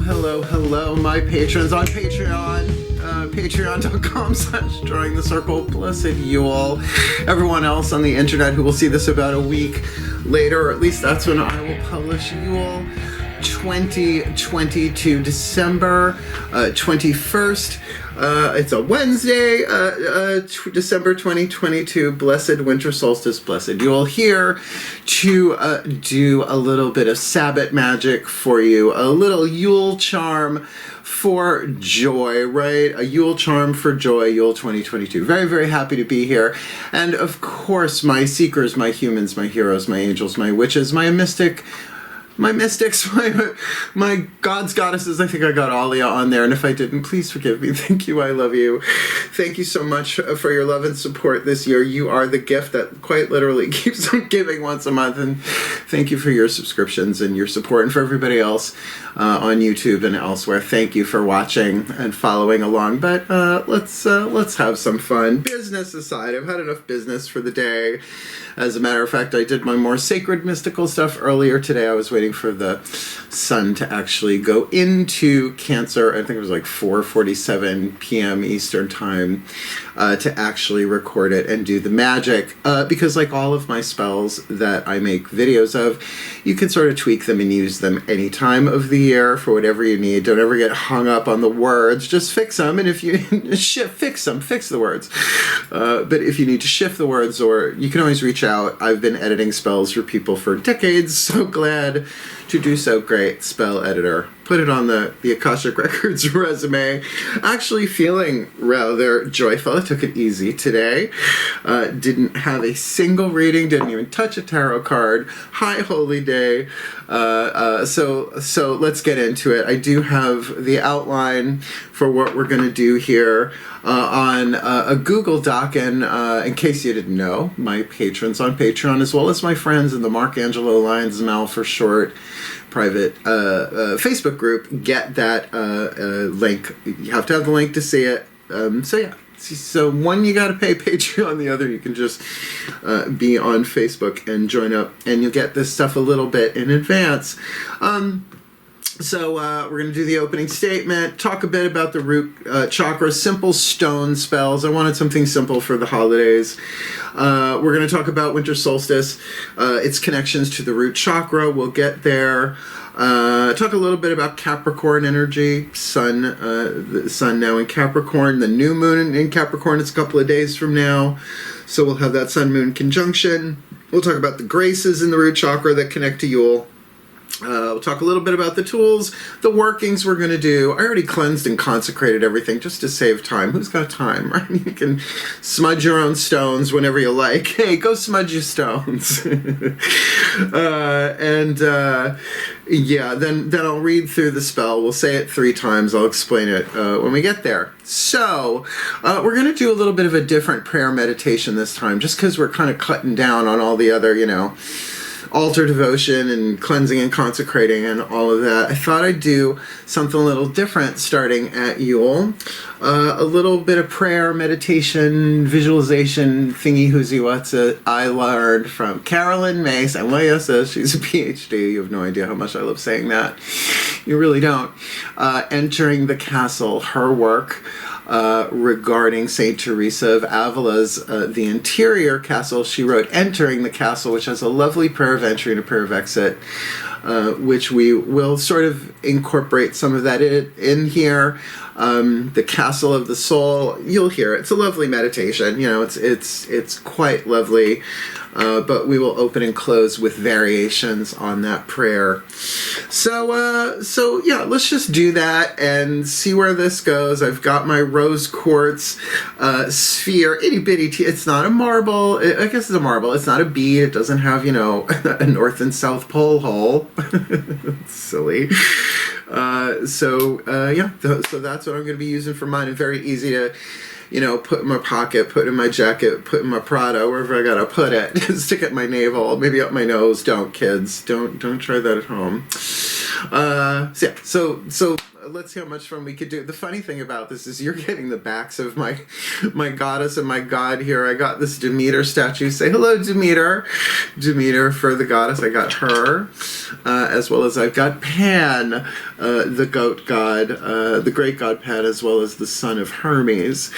Hello, my patrons on Patreon. Patreon.com/drawing the circle. Blessed Yule. Everyone else on the internet who will see this about a week later, or at least that's when I will publish Yule 2022, December 21st. It's a Wednesday, December 2022, blessed winter solstice, blessed Yule, here to do a little bit of Sabbath magic for you, a little Yule Charm for joy, right? A Yule Charm for joy, Yule 2022. Very, very happy to be here. And of course, my seekers, my humans, my heroes, my angels, my witches, my mystics, my gods, goddesses. I think I got Alia on there, and if I didn't, please forgive me. Thank you, I love you. Thank you so much for your love and support this year. You are the gift that quite literally keeps on giving once a month, and thank you for your subscriptions and your support, and for everybody else on YouTube and elsewhere. Thank you for watching and following along. But let's have some fun. Business aside, I've had enough business for the day. As a matter of fact, I did my more sacred mystical stuff earlier today. I was waiting for the sun to actually go into Cancer. I think it was like 4:47 p.m. Eastern time to actually record it and do the magic. Because like all of my spells that I make videos of, you can sort of tweak them and use them any time of the year for whatever you need. Don't ever get hung up on the words. Just fix them. And if you fix the words. But if you need to shift the words, or you can always reach out. I've been editing spells for people for decades. So glad to do so. Great spell editor. Put it on the Akashic Records resume. Actually feeling rather joyful. I took it easy today. Didn't have a single reading. Didn't even touch a tarot card. High holy day. So let's get into it. I do have the outline for what we're going to do here on a Google Doc. And in case you didn't know, my patrons on Patreon, as well as my friends in the Angelo, Lyons, for short, private Facebook group, get that link. You have to have the link to see it. So yeah. So one, you got to pay Patreon. The other, you can just be on Facebook and join up, and you'll get this stuff a little bit in advance. So we're going to do the opening statement, talk a bit about the root chakra, simple stone spells. I wanted something simple for the holidays. We're going to talk about winter solstice, its connections to the root chakra. We'll get there. Talk a little bit about Capricorn energy, the sun now in Capricorn, the new moon in Capricorn. It's a couple of days from now. So we'll have that sun-moon conjunction. We'll talk about the graces in the root chakra that connect to Yule. We'll talk a little bit about the tools, the workings we're going to do. I already cleansed and consecrated everything just to save time. Who's got time, right? You can smudge your own stones whenever you like. Hey, go smudge your stones. Yeah, then I'll read through the spell. We'll say it 3 times. I'll explain it when we get there. So we're going to do a little bit of a different prayer meditation this time, just because we're kind of cutting down on all the other, altar devotion and cleansing and consecrating and all of that. I thought I'd do something a little different starting at Yule. A little bit of prayer, meditation, visualization, thingy whoozy what's it I learned from Carolyn Mace. And Leia says she's a PhD. You have no idea how much I love saying that. You really don't. Entering the Castle, her work regarding Saint Teresa of Avila's The Interior Castle. She wrote Entering the Castle, which has a lovely prayer of entry and a prayer of exit, which we will sort of incorporate some of that in here. The Castle of the Soul, you'll hear it. It's a lovely meditation. It's quite lovely. But we will open and close with variations on that prayer. So yeah, let's just do that and see where this goes. I've got my rose quartz sphere, itty bitty. It's not a marble. I guess it's a marble. It's not a bead. It doesn't have a north and south pole hole. Silly. So that's what I'm going to be using for mine. And very easy to put in my pocket, put in my jacket, put in my Prada, wherever I gotta put it. Stick it in my navel, maybe up my nose. Don't, kids. Don't try that at home. So let's see how much fun we could do. The funny thing about this is you're getting the backs of my goddess and my god here. I got this Demeter statue. Say hello, Demeter. Demeter for the goddess. I got her, as well as I've got Pan, the goat god, the great god Pan, as well as the son of Hermes.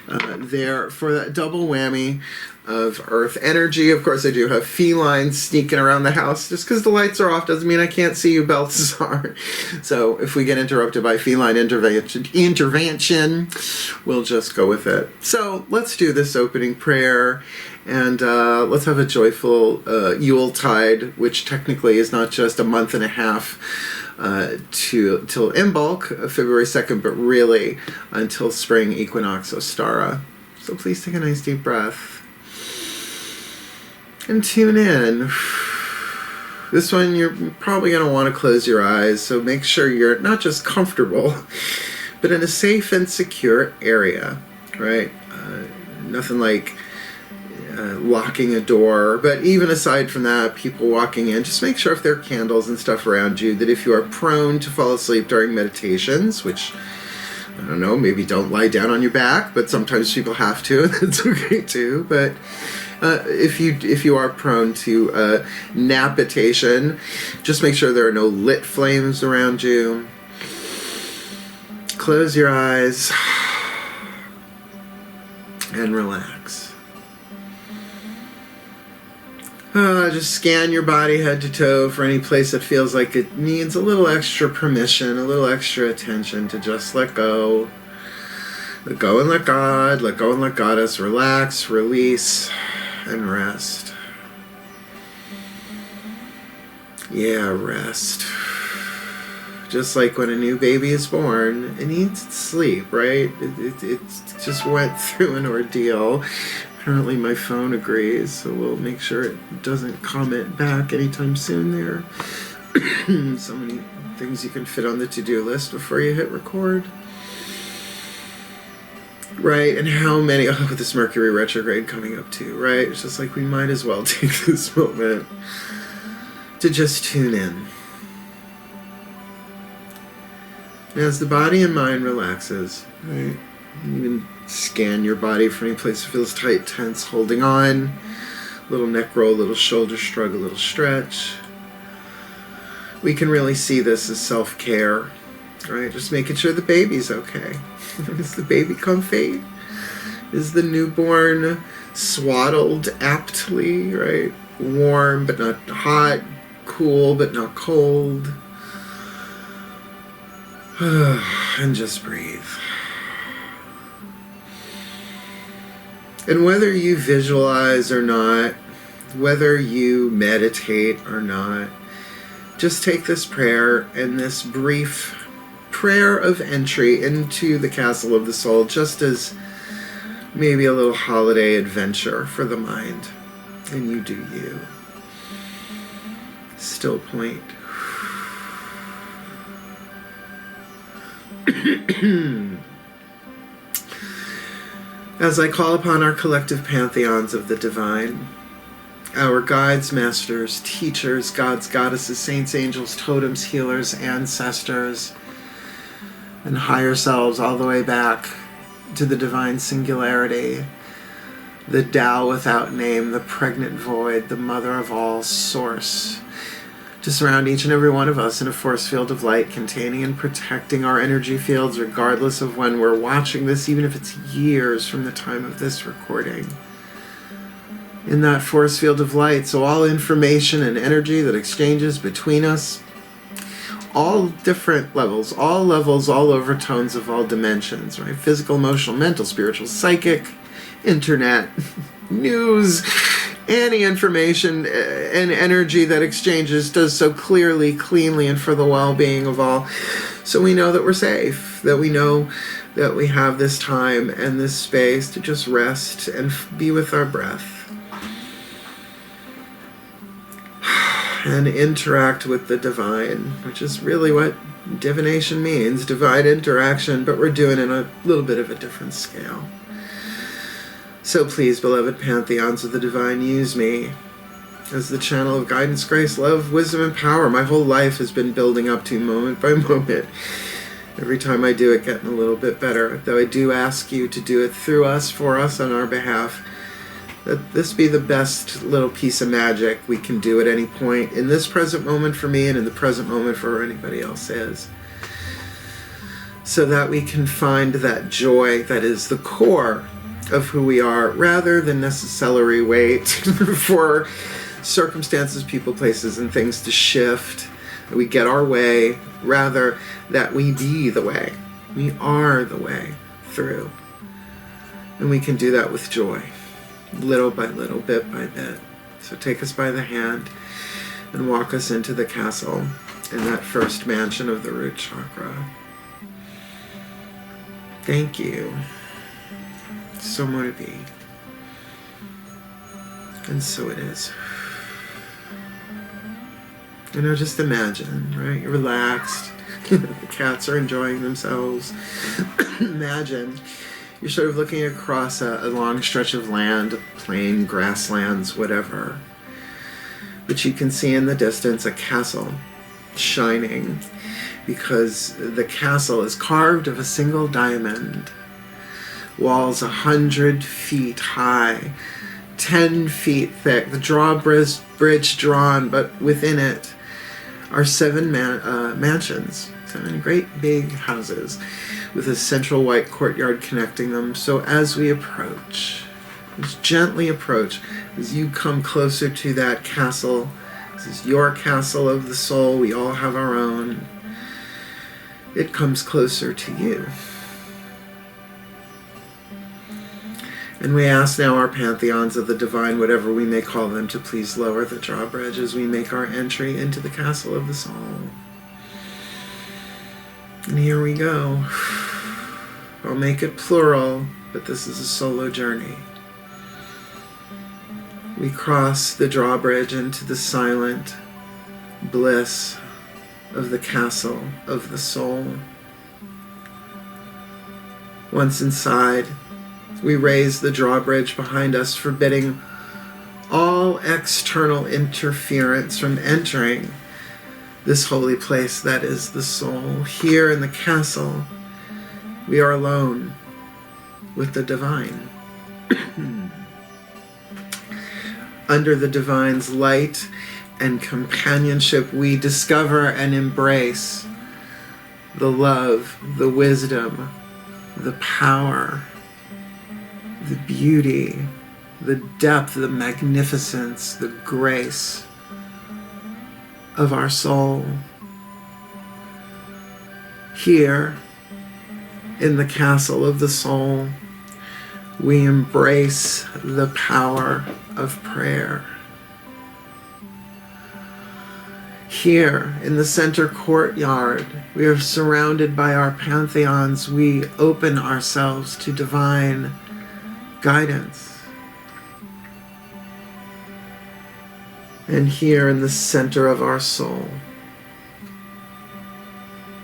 There for that double whammy of earth energy. Of course, I do have felines sneaking around the house. Just because the lights are off doesn't mean I can't see you, Balthazar. So if we get interrupted by feline intervention, we'll just go with it. So let's do this opening prayer, and let's have a joyful Yule tide, which technically is not just a month and a half till Imbolc, February 2nd, but really until spring equinox Ostara. So please take a nice deep breath and tune in. This one, you're probably going to want to close your eyes, so make sure you're not just comfortable, but in a safe and secure area, right? Nothing like locking a door, but even aside from that, people walking in, just make sure if there are candles and stuff around you, that if you are prone to fall asleep during meditations, which, I don't know, maybe don't lie down on your back, but sometimes people have to, and that's okay too, but if you are prone to napitation, just make sure there are no lit flames around you. Close your eyes and relax. Just scan your body head to toe for any place that feels like it needs a little extra permission, a little extra attention to just let go. Let go and let God, let go and let Goddess, relax, release, and rest. Yeah, rest. Just like when a new baby is born, it needs sleep, right? It just went through an ordeal. Apparently my phone agrees, so we'll make sure it doesn't comment back anytime soon there. So many things you can fit on the to-do list before you hit record. Right, and how many, with this Mercury retrograde coming up too, right? It's just like we might as well take this moment to just tune in. And as the body and mind relaxes, right? You can scan your body for any place that feels tight, tense, holding on. Little neck roll, little shoulder shrug, a little stretch. We can really see this as self-care, right? Just making sure the baby's okay. Is the baby comfy? Is the newborn swaddled aptly, right? Warm but not hot, cool but not cold. And just breathe. And whether you visualize or not, whether you meditate or not, just take this prayer and this brief prayer of entry into the castle of the soul, just as maybe a little holiday adventure for the mind. And you do you. Still point. As I call upon our collective pantheons of the divine, our guides, masters, teachers, gods, goddesses, saints, angels, totems, healers, ancestors, and higher selves, all the way back to the divine singularity, the Tao without name, the pregnant void, the mother of all source, to surround each and every one of us in a force field of light containing and protecting our energy fields, regardless of when we're watching this, even if it's years from the time of this recording. In that force field of light, so all information and energy that exchanges between us, all different levels, all overtones of all dimensions, right? Physical, emotional, mental, spiritual, psychic, internet, news, any information and energy that exchanges does so clearly, cleanly, and for the well-being of all. So we know that we're safe, that we know that we have this time and this space to just rest and be with our breath. And interact with the divine, which is really what divination means, divine interaction, but we're doing it in a little bit of a different scale. So please, beloved pantheons of the divine, use me as the channel of guidance, grace, love, wisdom, and power my whole life has been building up to moment by moment. Every time I do it, getting a little bit better. Though I do ask you to do it through us, for us, on our behalf. That this be the best little piece of magic we can do at any point in this present moment for me and in the present moment for anybody else is. So that we can find that joy that is the core of who we are, rather than necessarily wait for circumstances, people, places, and things to shift. We get our way, rather that we be the way. We are the way through. And we can do that with joy, little by little, bit by bit. So take us by the hand and walk us into the castle in that first mansion of the root chakra. Thank you. So mote it be. And so it is. You know, just imagine, right? You're relaxed. The cats are enjoying themselves. Imagine you're sort of looking across a long stretch of land, plain, grasslands, whatever. But you can see in the distance a castle shining, because the castle is carved of a single diamond. Walls 100 feet high, 10 feet thick, the drawbridge drawn, but within it are 7 mansions, 7 great big houses with a central white courtyard connecting them. So as we approach, just gently approach, as you come closer to that castle, this is your castle of the soul, we all have our own, it comes closer to you. And we ask now our pantheons of the divine, whatever we may call them, to please lower the drawbridge as we make our entry into the castle of the soul. And here we go. I'll make it plural, but this is a solo journey. We cross the drawbridge into the silent bliss of the castle of the soul. Once inside, we raise the drawbridge behind us, forbidding all external interference from entering this holy place that is the soul. Here in the castle, we are alone with the divine. Under the divine's light and companionship, we discover and embrace the love, the wisdom, the power, the beauty, the depth, the magnificence, the grace of our soul. Here, in the castle of the soul, we embrace the power of prayer. Here, in the center courtyard, we are surrounded by our pantheons. We open ourselves to divine guidance. And here in the center of our soul,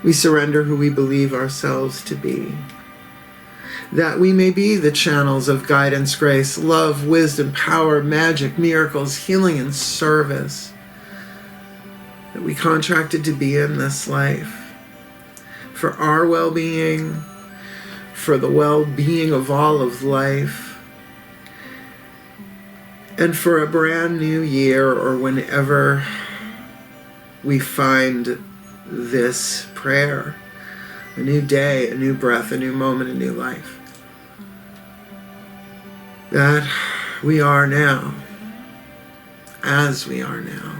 we surrender who we believe ourselves to be, that we may be the channels of guidance, grace, love, wisdom, power, magic, miracles, healing, and service that we contracted to be in this life, for our well-being, for the well-being of all of life, and for a brand new year, or whenever we find this prayer, a new day, a new breath, a new moment, a new life, that we are now, as we are now.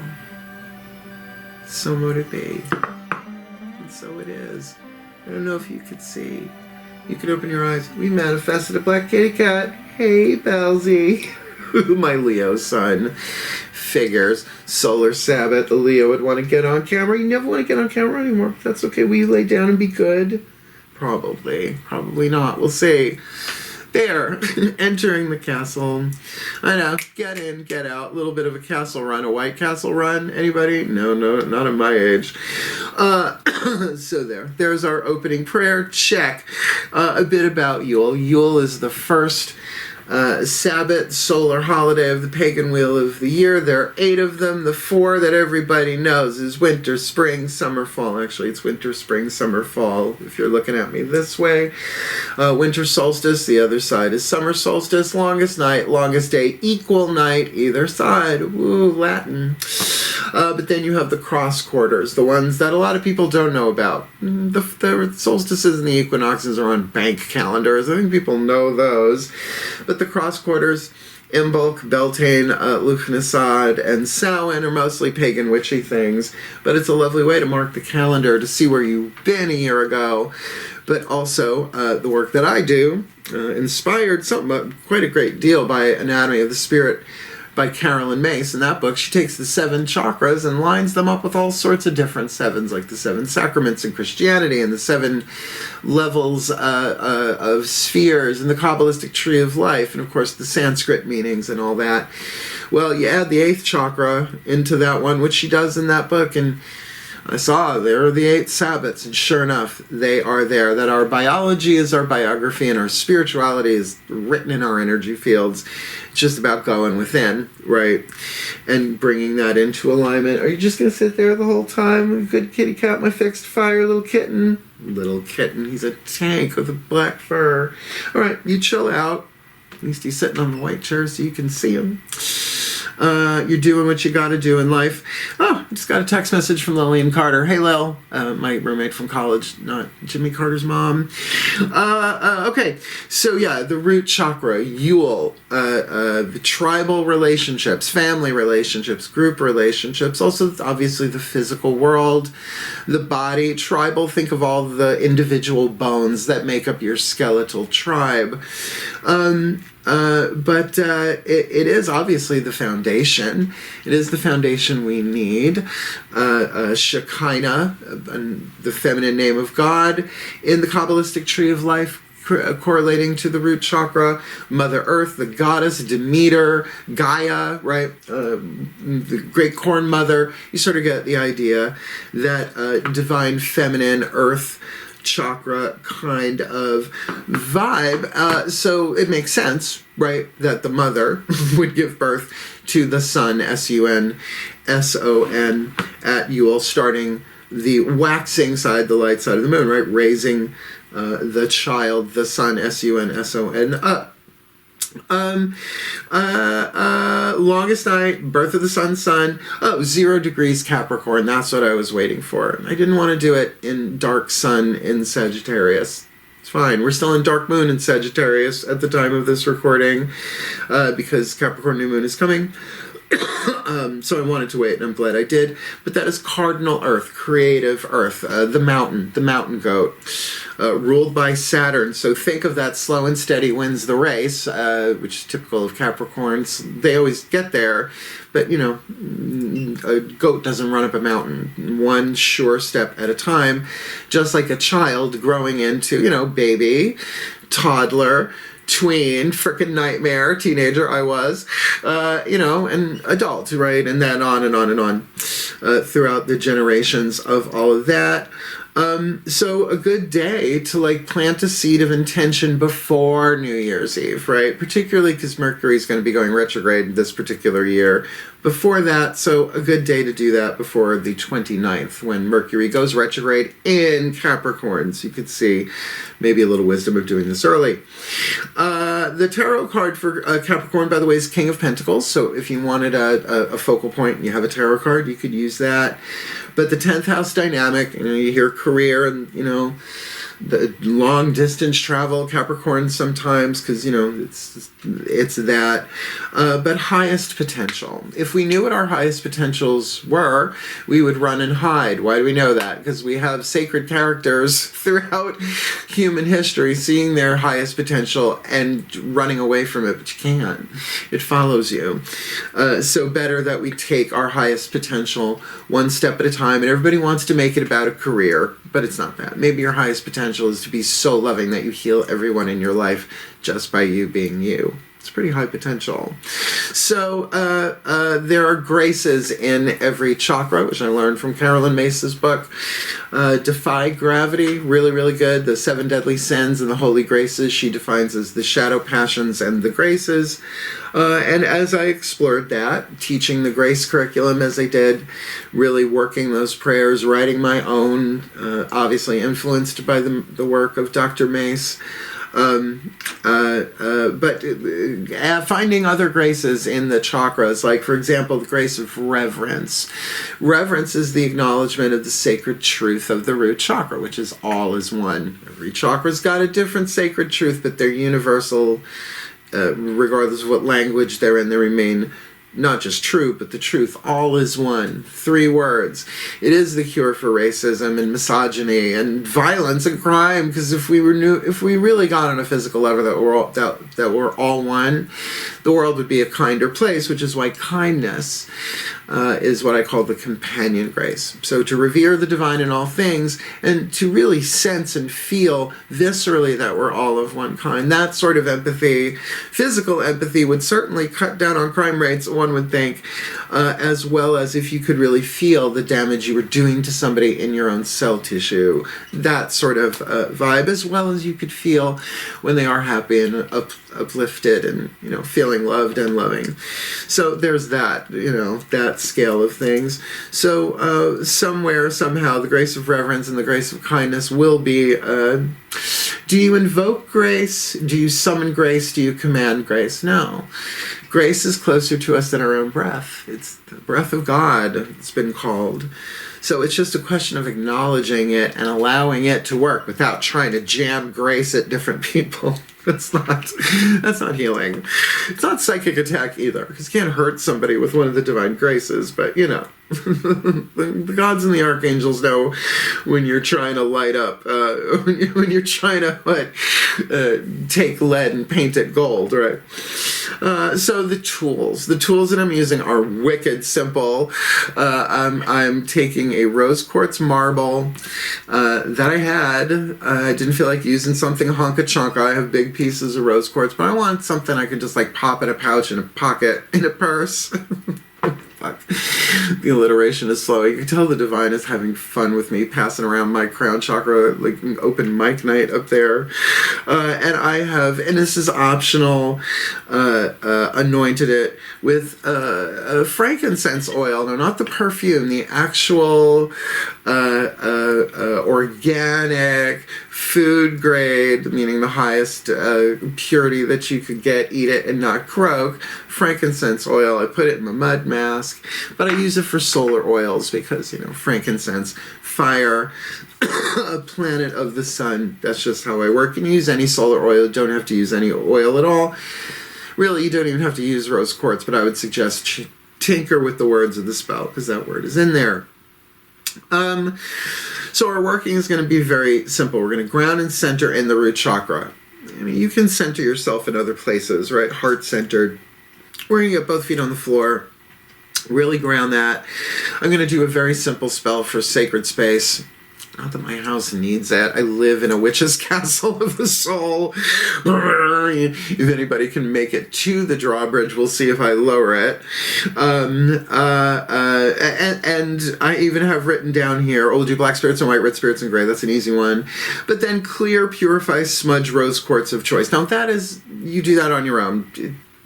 So mote it be, and so it is. I don't know if you could see. You could open your eyes. We manifested a black kitty cat. Hey, Belzy. My Leo sun figures. Solar Sabbath. The Leo would want to get on camera. You never want to get on camera anymore. That's okay. Will you lay down and be good? Probably. Probably not. We'll see. There. Entering the castle. I know. Get in, get out. A little bit of a castle run. A white castle run. Anybody? No, not at my age. So there's our opening prayer. Check. A bit about Yule. Yule is the first Sabbath, solar holiday of the pagan wheel of the year. There are 8 of them. The 4 that everybody knows is winter, spring, summer, fall. Actually, it's winter, spring, summer, fall, if you're looking at me this way. Winter solstice, the other side is summer solstice. Longest night, longest day, equal night, either side. Woo, Latin. But then you have the cross quarters, the ones that a lot of people don't know about. The solstices and the equinoxes are on bank calendars. I think people know those. But the cross quarters, Imbolc, Beltane, Lughnasadh, and Samhain are mostly pagan witchy things. But it's a lovely way to mark the calendar, to see where you've been a year ago. But also, the work that I do, inspired quite a great deal by Anatomy of the Spirit, by Carolyn Mace. In that book, she takes the 7 chakras and lines them up with all sorts of different 7s, like the 7 sacraments in Christianity and the 7 levels of spheres and the Kabbalistic tree of life, and of course the Sanskrit meanings and all that. Well, you add the 8th chakra into that one, which she does in that book, and I saw there are the 8 Sabbats, and sure enough, they are there. That our biology is our biography, and our spirituality is written in our energy fields. It's just about going within, right? And bringing that into alignment. Are you just going to sit there the whole time? Good kitty cat, my fixed fire, little kitten. Little kitten, he's a tank with a black fur. All right, you chill out. At least he's sitting on the white chair so you can see him. You're doing what you got to do in life. Oh, I just got a text message from Lillian Carter. Hey, Lil, my roommate from college, not Jimmy Carter's mom. Okay, so yeah, the root chakra, Yule, the tribal relationships, family relationships, group relationships, also obviously the physical world, the body. Tribal, think of all the individual bones that make up your skeletal tribe. But it is obviously the foundation. It is the foundation we need. Shekinah, the feminine name of God, in the Kabbalistic tree of life, correlating to the root chakra. Mother Earth, the goddess, Demeter, Gaia, right? The great corn mother. You sort of get the idea that divine feminine earth chakra kind of vibe. So it makes sense, right, that the mother would give birth to the sun, S-U-N-S-O-N, at Yule, starting the waxing side, the light side of the moon, right, raising the child, the sun, S-U-N-S-O-N, up. Longest night, birth of the sun. 0 degrees Capricorn. That's what I was waiting for. I didn't want to do it in dark sun in Sagittarius. It's fine. We're still in dark moon in Sagittarius at the time of this recording, because Capricorn new moon is coming. So I wanted to wait, and I'm glad I did. But that is cardinal Earth, creative Earth, the mountain goat, ruled by Saturn. So think of that slow and steady wins the race, which is typical of Capricorns. They always get there, but you know, a goat doesn't run up a mountain, one sure step at a time, just like a child growing into, you know, baby, toddler, tween, frickin' nightmare, teenager I was, you know, and adult, right? And then on and on and on throughout the generations of all of that. So a good day to like plant a seed of intention before New Year's Eve, right? Particularly because Mercury's going to be going retrograde this particular year. Before that, so a good day to do that before the 29th, when Mercury goes retrograde in Capricorn. So you could see maybe a little wisdom of doing this early. The tarot card for Capricorn, by the way, is King of Pentacles. So if you wanted a focal point and you have a tarot card, you could use that. But the 10th house dynamic, you know, you hear career and, you know, the long distance travel, Capricorn sometimes, because, you know, it's that. But highest potential. If we knew what our highest potentials were, we would run and hide. Why do we know that? Because we have sacred characters throughout human history seeing their highest potential and running away from it, but you can't. It follows you. So better that we take our highest potential one step at a time, and everybody wants to make it about a career, but it's not that. Maybe your highest potential is to be so loving that you heal everyone in your life just by you being you. It's pretty high potential. So there are graces in every chakra, which I learned from Carolyn Mace's book. Defy Gravity, really, really good. The 7 Deadly Sins and the Holy Graces she defines as the shadow passions and the graces. And as I explored that, teaching the grace curriculum as I did, really working those prayers, writing my own, obviously influenced by the work of Dr. Mace, but finding other graces in the chakras, like for example the grace of reverence. Reverence is the acknowledgement of the sacred truth of the root chakra, which is all is one. Every chakra's got a different sacred truth, but they're universal, regardless of what language they're in. They remain not just true, but the truth. All is one. 3 words. It is the cure for racism and misogyny and violence and crime. Because if we really got on a physical level that we're all one, the world would be a kinder place. Which is why kindness is what I call the companion grace. So to revere the divine in all things, and to really sense and feel viscerally that we're all of one kind. That sort of empathy, physical empathy, would certainly cut down on crime rates, one would think, as well as if you could really feel the damage you were doing to somebody in your own cell tissue. That sort of vibe, as well as you could feel when they are happy and uplifted and, feeling loved and loving. So there's that, that scale of things. So somewhere, somehow, the grace of reverence and the grace of kindness will be, do you invoke grace? Do you summon grace? Do you command grace? No. Grace is closer to us than our own breath. It's the breath of God, it's been called. So it's just a question of acknowledging it and allowing it to work without trying to jam grace at different people. That's not healing. It's not psychic attack either, because you can't hurt somebody with one of the divine graces, but the gods and the archangels know when you're trying to light up, when you're trying to take lead and paint it gold, right? So the tools that I'm using are wicked simple. I'm taking a rose quartz marble that I had. I didn't feel like using something honka-chonka. I have big pieces of rose quartz, but I want something I can just like pop in a pouch, in a pocket, in a purse. Fuck. The alliteration is slow. You can tell the divine is having fun with me, passing around my crown chakra, like an open mic night up there. And I have, and this is optional, anointed it with frankincense oil. No, not the perfume, the actual organic, food grade, meaning the highest purity that you could get, eat it and not croak, frankincense oil. I put it in my mud mask, but I use it for solar oils because, frankincense, fire, a planet of the sun. That's just how I work. You can use any solar oil. You don't have to use any oil at all. Really, you don't even have to use rose quartz, but I would suggest tinker with the words of the spell because that word is in there. So our working is going to be very simple. We're going to ground and center in the root chakra. You can center yourself in other places, right? Heart-centered. We're going to get both feet on the floor. Really ground that. I'm going to do a very simple spell for sacred space. Not that my house needs that. I live in a witch's castle of the soul. If anybody can make it to the drawbridge, we'll see if I lower it. And I even have written down here, we'll do black spirits and white, red spirits and gray. That's an easy one. But then clear, purify, smudge, rose quartz of choice. Now that is, you do that on your own.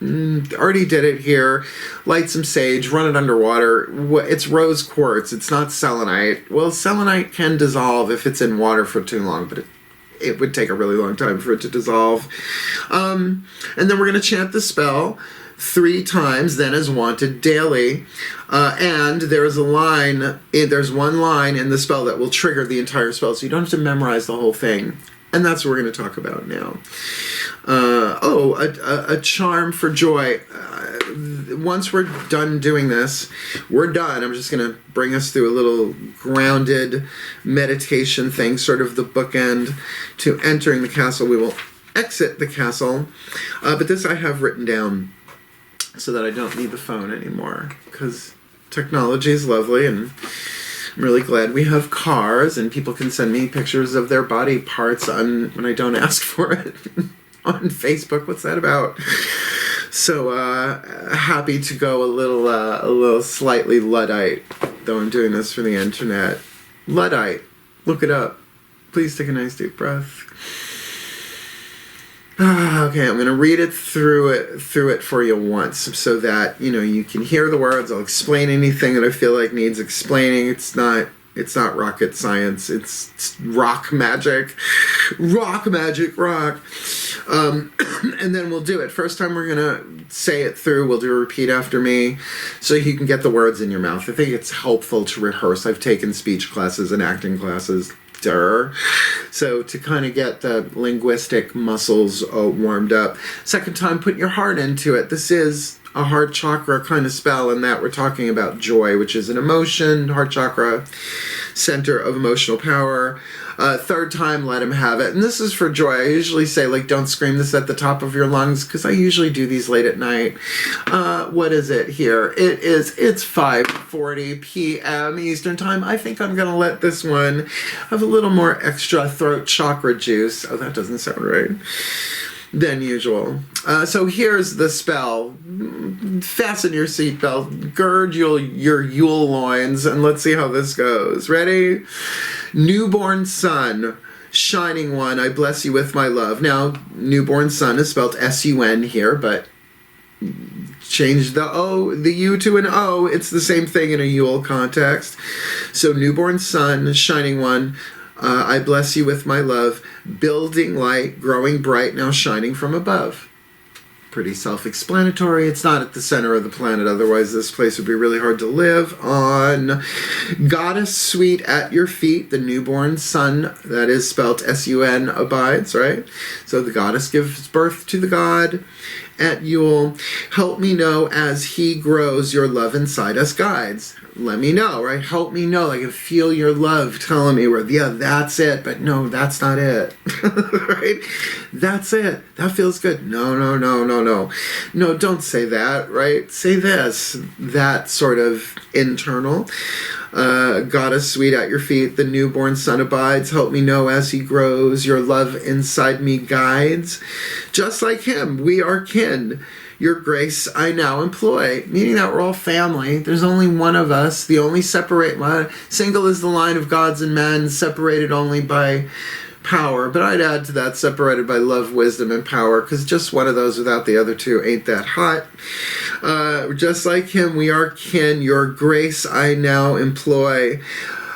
Already did it here. Light some sage, run it underwater. It's rose quartz, it's not selenite. Well, selenite can dissolve if it's in water for too long, but it would take a really long time for it to dissolve. And then we're going to chant the spell 3 times, then as wanted, daily. And there's one line in the spell that will trigger the entire spell, so you don't have to memorize the whole thing. And that's what we're going to talk about now. A charm for joy. Once we're done doing this, we're done. I'm just going to bring us through a little grounded meditation thing, sort of the bookend to entering the castle. We will exit the castle. But this I have written down so that I don't need the phone anymore, because technology is lovely, and I'm really glad we have cars and people can send me pictures of their body parts when I don't ask for it on Facebook. What's that about? So happy to go a little slightly Luddite, though I'm doing this for the internet. Luddite, look it up. Please take a nice deep breath. Okay, I'm going to read it through it for you once so that, you can hear the words. I'll explain anything that I feel like needs explaining. It's not rocket science. It's rock magic. Rock magic, rock. And then we'll do it. First time we're going to say it through. We'll do a repeat after me so you can get the words in your mouth. I think it's helpful to rehearse. I've taken speech classes and acting classes. So to kind of get the linguistic muscles warmed up. Second time, put your heart into it. This is a heart chakra kind of spell, in that we're talking about joy, which is an emotion. Heart chakra, center of emotional power. Third time, let him have it. And this is for joy. I usually say, don't scream this at the top of your lungs, because I usually do these late at night. What is it here? It's 5:40 p.m. Eastern time. I think I'm going to let this one have a little more extra throat chakra juice. Oh, that doesn't sound right. Than usual. So here's the spell. Fasten your seatbelt, gird your Yule loins, and let's see how this goes. Ready? Newborn sun, shining one, I bless you with my love. Now, newborn sun is spelled S-U-N here, but change the U to an O. It's the same thing in a Yule context. So newborn sun, shining one, I bless you with my love, building light, growing bright, now shining from above. Pretty self-explanatory. It's not at the center of the planet, otherwise this place would be really hard to live on. Goddess sweet at your feet, the newborn sun, that is spelt S-U-N, abides, right? So the goddess gives birth to the god at Yule. Help me know as he grows, your love inside us guides. Let me know, right? Help me know. I can feel your love telling me, that's it. But no, that's not it. Right? That's it. That feels good. No. No, don't say that, right? Say this. That sort of internal. Goddess sweet at your feet, the newborn son abides. Help me know as he grows, your love inside me guides. Just like him, we are kin. Your grace I now employ, meaning that we're all family. There's only one of us. The only single is the line of gods and men, separated only by power. But I'd add to that, separated by love, wisdom, and power, because just one of those without the other two ain't that hot. Just like him, we are kin. Your grace I now employ.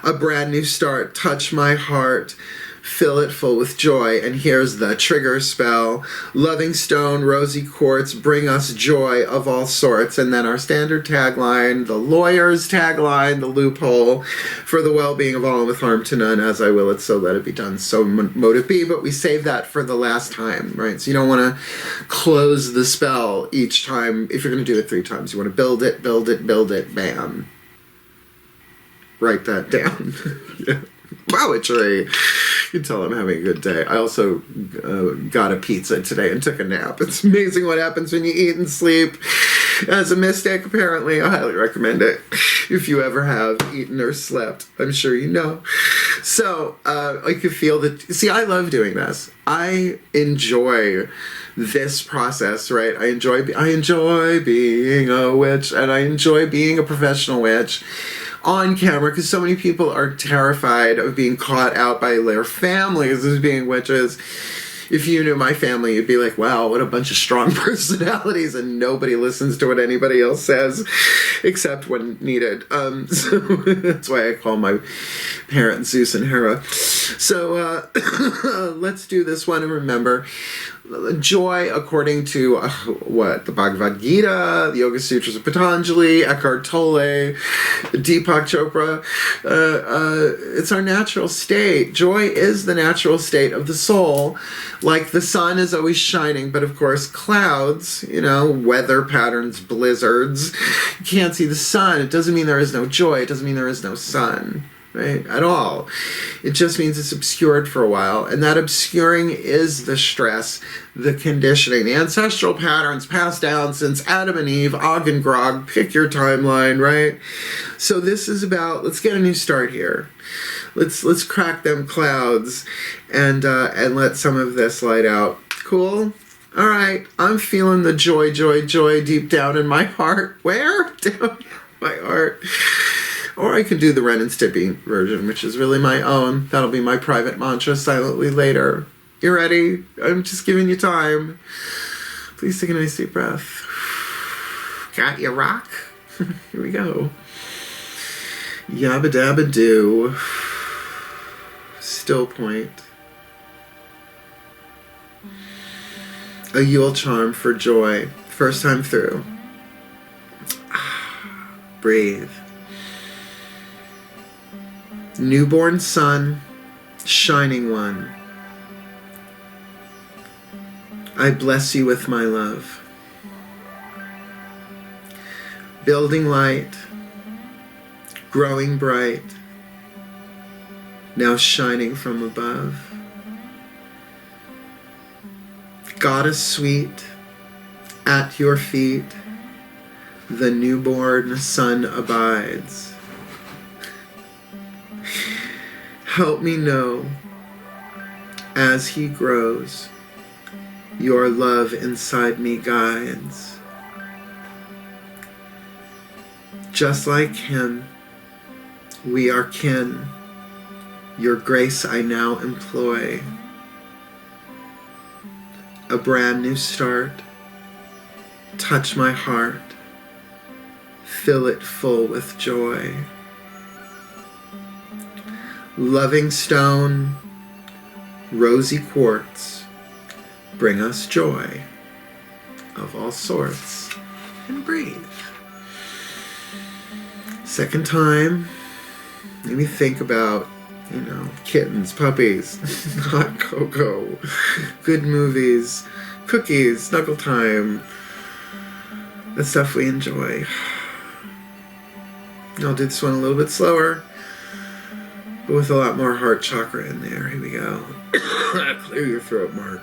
A brand new start, touch my heart. Fill it full with joy. And here's the trigger spell. Loving stone, rosy quartz, bring us joy of all sorts. And then our standard tagline, the lawyer's tagline, the loophole, for the well-being of all and with harm to none, as I will it, so let it be done, so mote it be. But we save that for the last time, right? So you don't want to close the spell each time. If you're going to do it 3 times, you want to build it, bam. Write that down. Yeah. Poetry. You can tell I'm having a good day. I also got a pizza today and took a nap. It's amazing what happens when you eat and sleep. As a mistake, apparently. I highly recommend it. If you ever have eaten or slept, I'm sure you know. So, I could feel that. See, I love doing this. I enjoy this process, right? I enjoy being a witch, and I enjoy being a professional witch on camera, because so many people are terrified of being caught out by their families as being witches. If you knew my family, you'd be like, wow, what a bunch of strong personalities, and nobody listens to what anybody else says except when needed. So that's why I call my parents Zeus and Hera. So let's do this one, and remember, joy, according to the Bhagavad Gita, the Yoga Sutras of Patanjali, Eckhart Tolle, Deepak Chopra, it's our natural state. Joy is the natural state of the soul. Like the sun is always shining, but of course clouds, weather patterns, blizzards, you can't see the sun. It doesn't mean there is no joy. It doesn't mean there is no sun. Right? At all. It just means it's obscured for a while, and that obscuring is the stress, the conditioning, the ancestral patterns passed down since Adam and Eve, Og and Grog, pick your timeline, right? So this is about, let's get a new start here. Let's crack them clouds and let some of this light out. Cool? All right, I'm feeling the joy, joy, joy deep down in my heart. Where? Down in my heart. Or I can do the Ren and Stimpy version, which is really my own. That'll be my private mantra silently later. You ready? I'm just giving you time. Please take a nice deep breath. Got you, rock? Here we go. Yabba dabba do. Still point. A Yule Charm for joy. First time through. Breathe. Newborn sun, shining one. I bless you with my love. Building light, growing bright, now shining from above. Goddess sweet, at your feet, the newborn sun abides. Help me know, as he grows, your love inside me guides. Just like him, we are kin. Your grace I now employ. A brand new start. Touch my heart. Fill it full with joy. Loving stone, rosy quartz, bring us joy of all sorts. And breathe. Second time, maybe think about, kittens, puppies, hot cocoa, good movies, cookies, snuggle time, the stuff we enjoy. I'll do this one a little bit slower, but with a lot more heart chakra in there. Here we go. Clear your throat, Mark.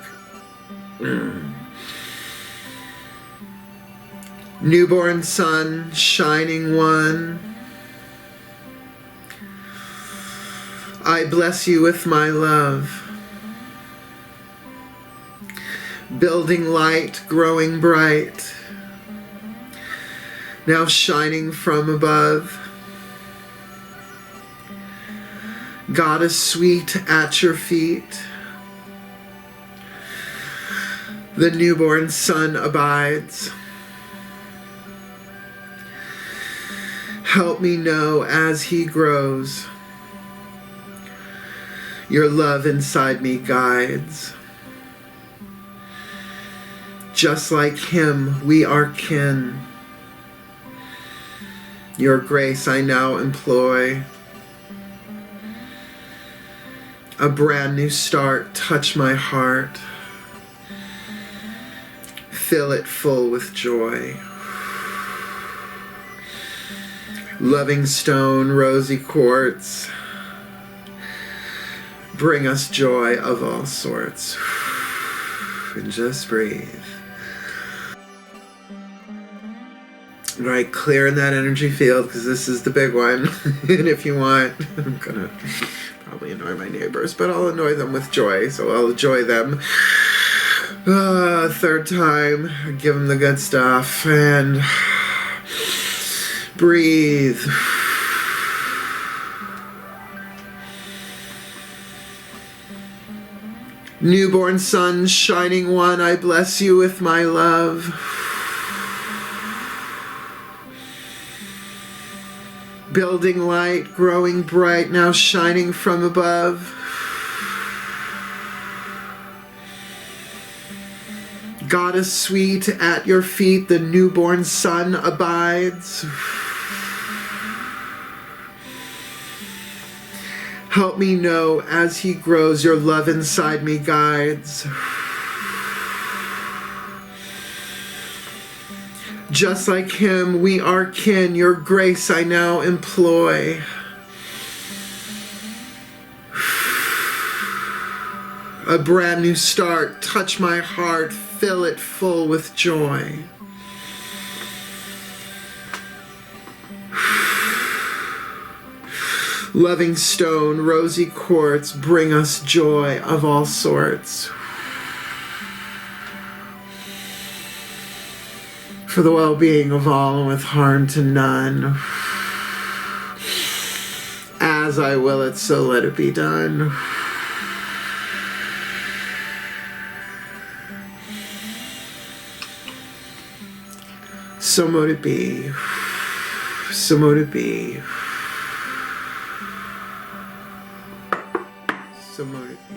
Newborn sun, shining one. I bless you with my love. Building light, growing bright, now shining from above. Goddess sweet at your feet, the newborn sun abides. Help me know as he grows, your love inside me guides. Just like him, we are kin. Your grace I now employ. A brand new start, touch my heart. Fill it full with joy. Loving stone, rosy quartz, bring us joy of all sorts. And just breathe. All right, clearing that energy field, because this is the big one. And if you want, I'm gonna probably annoy my neighbors, but I'll annoy them with joy, so I'll enjoy them. Third time, give them the good stuff, and breathe. Newborn sun, shining one, I bless you with my love. Building light, growing bright, now shining from above. Goddess sweet, at your feet the newborn sun abides. Help me know as he grows, your love inside me guides. Just like him, we are kin, your grace I now employ. A brand new start, touch my heart, fill it full with joy. Loving stone, rosy quartz, bring us joy of all sorts. for the well-being of all and with harm to none. As I will it, so let it be done. So mote it be. So mote it be. So mote it be.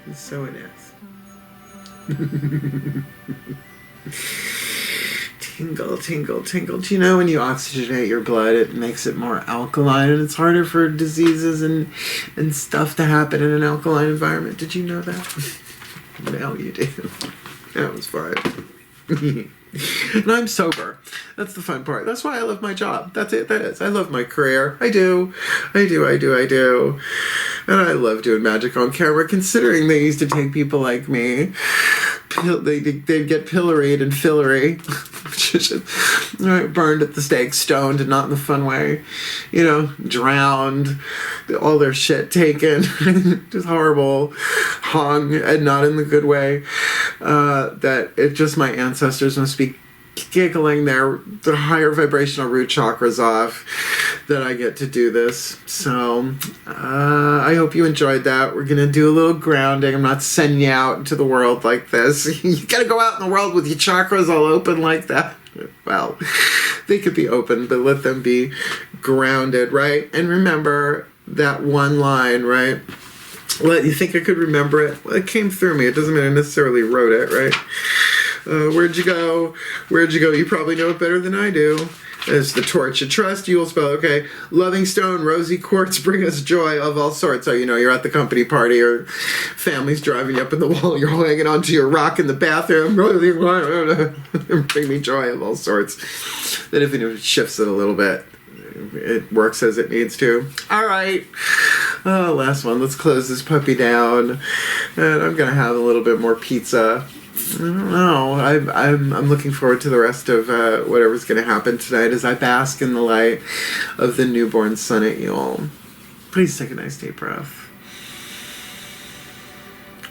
And so it is. Tingle, tingle, tingle. Do you know when you oxygenate your blood, it makes it more alkaline, and it's harder for diseases and stuff to happen in an alkaline environment? Did you know that? Now you do. That was fun. And I'm sober. That's the fun part. That's why I love my job. That's it. That is. I love my career. I do. And I love doing magic on camera, considering they used to take people like me. They'd get pilloried and fillery. Burned at the stake, stoned, and not in the fun way. You know, drowned, all their shit taken. Just horrible. Hung, and not in the good way. That it just, my ancestors must be giggling their higher vibrational root chakras off that I get to do this. So I hope you enjoyed that. We're gonna do a little grounding. I'm not sending you out into the world like this. You gotta go out in the world with your chakras all open like that. Well, they could be open, but let them be grounded, right? And remember that one line, right? Well, you think I could remember it? Well, it came through me. It doesn't mean I necessarily wrote it, right? Where'd you go? Where'd you go? You probably know it better than I do. It's the torch you trust. Yule spell, okay. Loving stone, rosy quartz, bring us joy of all sorts. So, you know, you're at the company party or family's driving you up in the wall. You're holding onto your rock in the bathroom. Bring me joy of all sorts. Then if it shifts it a little bit, it works as it needs to. All right. Last one. Let's close this puppy down. And I'm going to have a little bit more pizza. I don't know. I'm looking forward to the rest of whatever's going to happen tonight as I bask in the light of the newborn sun at Yule. Please take a nice deep breath.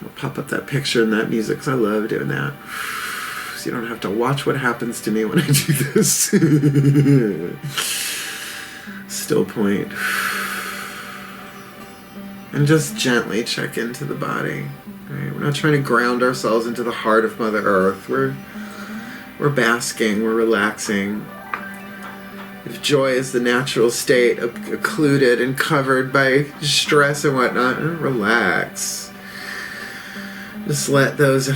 I'll pop up that picture and that music because I love doing that. So you don't have to watch what happens to me when I do this. Still point. And just gently check into the body. Right? We're not trying to ground ourselves into the heart of Mother Earth. We're basking, we're relaxing. If joy is the natural state, occluded and covered by stress and whatnot, relax. Just let those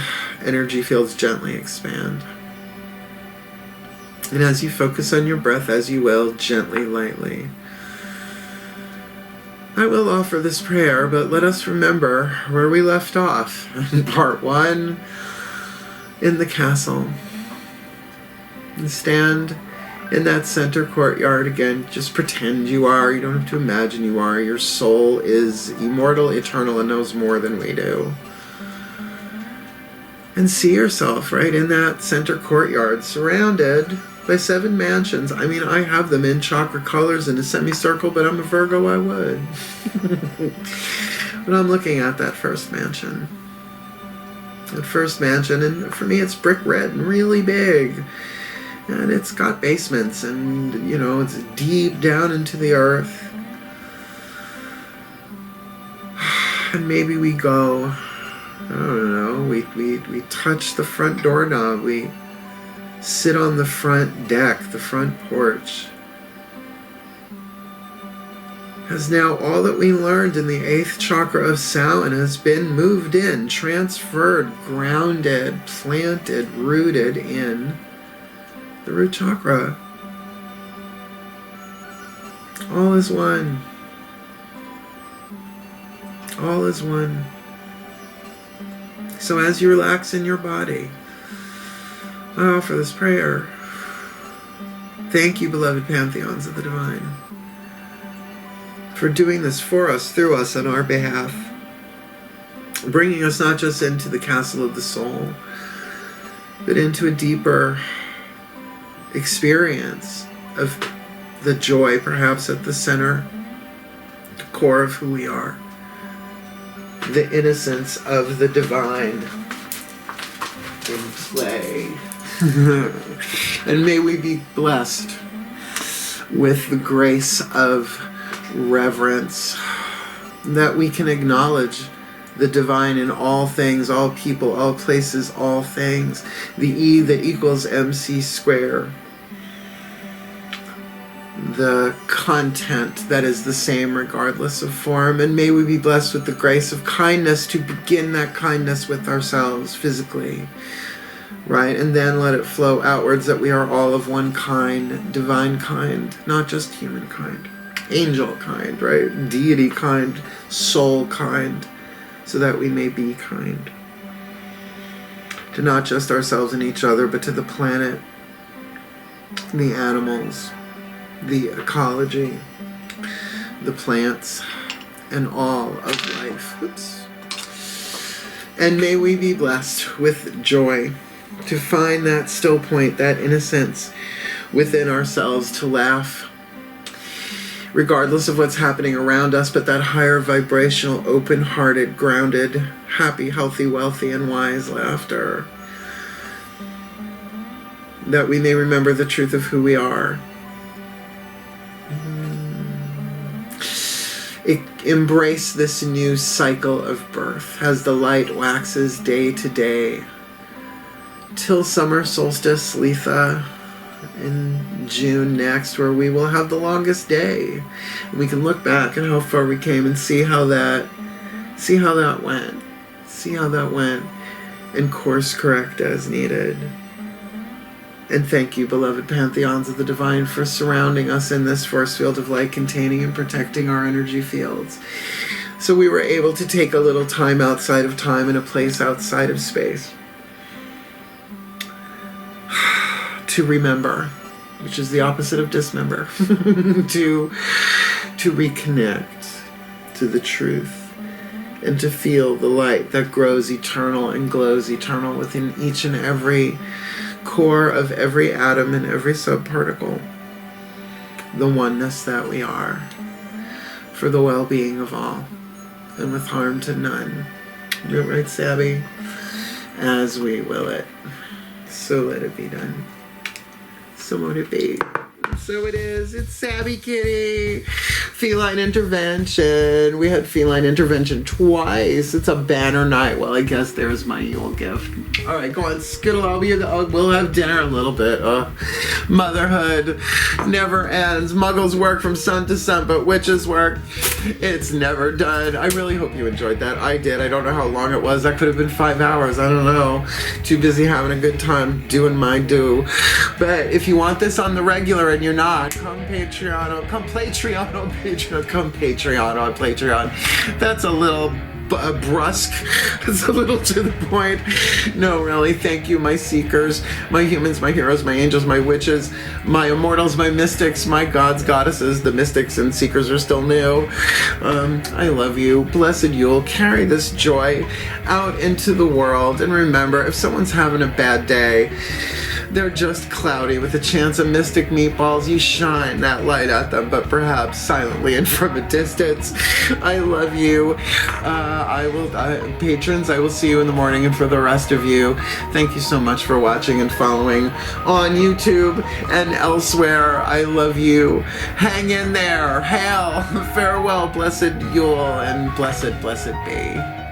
energy fields gently expand. And as you focus on your breath, as you will, gently, lightly, I will offer this prayer, but let us remember where we left off in part 1 in the castle. And stand in that center courtyard again. Just pretend you are. You don't have to imagine you are. Your soul is immortal, eternal, and knows more than we do. And see yourself right in that center courtyard, surrounded by 7 mansions. I mean, I have them in chakra colors in a semicircle, but I'm a Virgo, I would. But I'm looking at that first mansion. That first mansion, and for me it's brick red and really big. And it's got basements, and, you know, it's deep down into the earth. And maybe we go, I don't know, we touch the front doorknob, we sit on the front deck, the front porch. As now all that we learned in the 8th chakra of Samhain has been moved in, transferred, grounded, planted, rooted in the root chakra. All is one. All is one. So as you relax in your body, I offer this prayer. Thank you, beloved pantheons of the divine, for doing this for us, through us, on our behalf, bringing us not just into the castle of the soul, but into a deeper experience of the joy, perhaps at the center, the core of who we are, the innocence of the divine in play. And may we be blessed with the grace of reverence, that we can acknowledge the divine in all things, all people, all places, all things. The E that equals MC square. The content that is the same regardless of form. And may we be blessed with the grace of kindness to begin that kindness with ourselves physically, right? And then let it flow outwards, that we are all of one kind, divine kind, not just human kind, angel kind, right? Deity kind, soul kind, so that we may be kind to not just ourselves and each other, but to the planet, the animals, the ecology, the plants, and all of life. Oops. And may we be blessed with joy to find that still point, that innocence within ourselves, to laugh regardless of what's happening around us, but that higher vibrational, open-hearted, grounded, happy, healthy, wealthy, and wise laughter. That we may remember the truth of who we are. Embrace this new cycle of birth as the light waxes day to day till summer solstice, Letha, in June next, where we will have the longest day. And we can look back at how far we came and see how that went, and course correct as needed. And thank you, beloved pantheons of the divine, for surrounding us in this force field of light, containing and protecting our energy fields. So we were able to take a little time outside of time and a place outside of space to remember, which is the opposite of dismember, to reconnect to the truth and to feel the light that grows eternal and glows eternal within each and every core of every atom and every subparticle, the oneness that we are, for the well-being of all and with harm to none. Do it right, Sabby, as we will it. So let it be done. So won't it be. So it is. It's Sabby Kitty. Feline intervention. We had feline intervention twice. It's a banner night. Well, I guess there's my Yule gift. All right, go on, skittle. We'll have dinner in a little bit. Motherhood never ends. Muggles work from sun to sun, but witches work, it's never done. I really hope you enjoyed that. I did. I don't know how long it was. That could have been 5 hours. I don't know. Too busy having a good time doing my do. But if you want this on the regular and you're not, come Patreon, come Patreon on Patreon, come Patreon on Patreon. That's a little brusque. It's a little to the point. No, really. Thank you, my seekers, my humans, my heroes, my angels, my witches, my immortals, my mystics, my gods, goddesses. The mystics and seekers are still new. I love you. Blessed Yule. Carry this joy out into the world. And remember, if someone's having a bad day, they're just cloudy with a chance of mystic meatballs, you shine that light at them, but perhaps silently and from a distance. I love you. Patrons, I will see you in the morning, and for the rest of you, thank you so much for watching and following on YouTube and elsewhere. I love you. Hang in there. Hail. Farewell, blessed Yule, and blessed be.